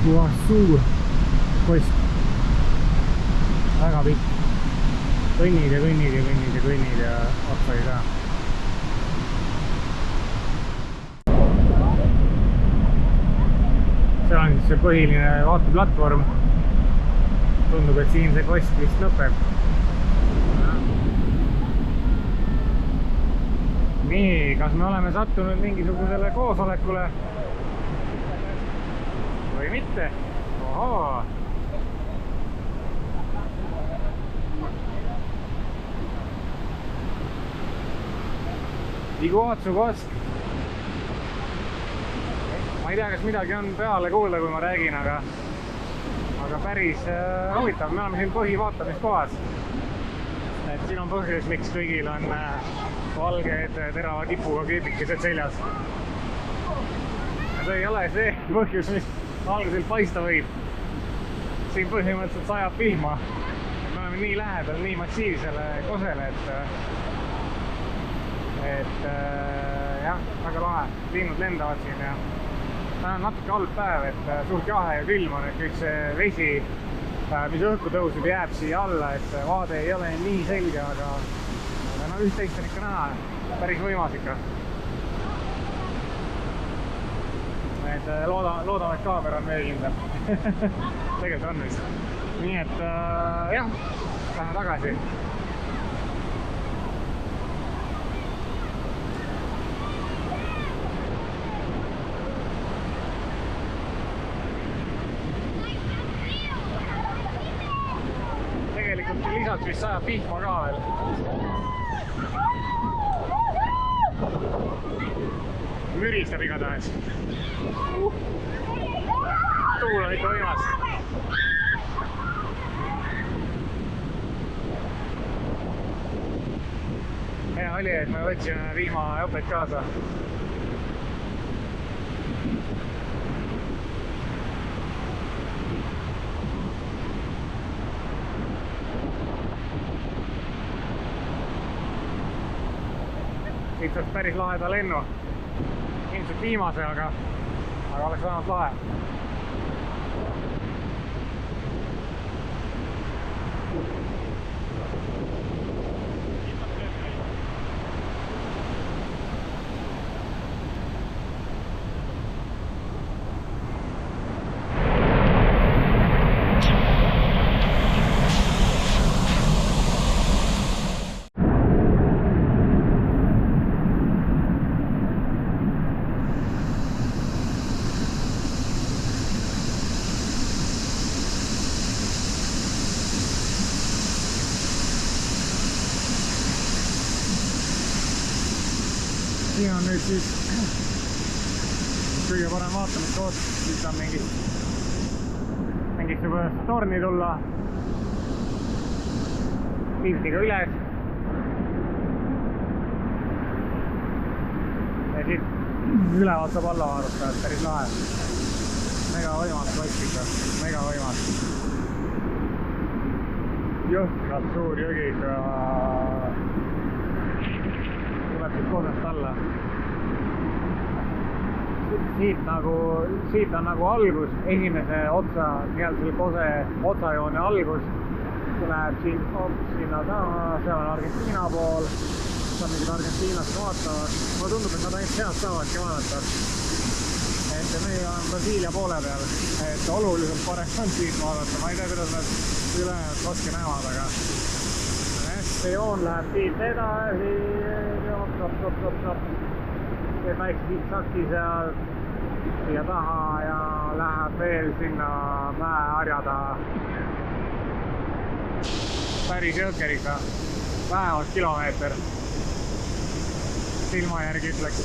suur post, väga pikk, kõnnid ja kõnnid ja kõnnid ja kõnnid ja otsa ei saa. See on siis see põhiline vaateplatvorm. Tundub, et siin see kost vist lõpeb. Nii, kas me oleme sattunud mingisugusele koosolekule või mitte? Ohoo! Iguatsu-Kosk. Ma ei tea, kas midagi on peale kuulda, kui ma räägin, aga päris huvitav. Me oleme siin põhivaatamiskohas. Et siin on põhjus, miks kõigil on valged terava tipuga keepikesed seljas. Ja see ei ole see põhjus, mis algusel paista võib. Siin põhimõtteliselt sajab vihma. Me oleme nii lähedal, nii massiivsele kosele, et jah, väga lahe. Linnud lendavad siin ja täna on natuke halb päev, et suht jahe ja külm on, et kõik see vesi, mis õhku tõuseb, jääb siia alla, et vaade ei ole nii selge, aga no üht-teist on ikka näha. Päris võimas ikka. Et loodame, et kaamera on veel kindel. Tegelikult on vist. Nii et jah, lähme tagasi. Lisaks vist sajab vihma ka veel. Müristab igatahes. Tuul on ikka võimas. Hea oli, et me võtsime vihmajoped kaasa. Siit saaks päris laheda lennu. Ilmselt viimase, aga oleks vähemalt lahe. Siin on nüüd siis kõige parem vaatamiskoht, siis on mingisugust torni tulla piltiga üles ja siit ülevalt saab alla vaadata, et päris lahe. Mega võimas kost ikka, mega võimas. Jõhkralt suur jõgi ikka tuleb kodast alla. Siit on nagu algus, esimese otsa, nii-öelda selle kose otsajoone algus. See läheb siin sinna taha, seal on Argentiina pool. Seal mingid Argentiinast vaatavad. Mulle tundub, et nad ainult sealt saavadki vaadata. Et meie on Brasiilia poole peal, et oluliselt parem on siit vaadata. Ma ei tea, kuidas nad ülejäänud koske näevad, aga see joon läheb siit edasi, teeb väikse siit-sakki seal siia taha ja läheb veel sinna mäeharja taha. Päris jõhker ikka, vähemalt kilomeeter. Silma järgi ütleks.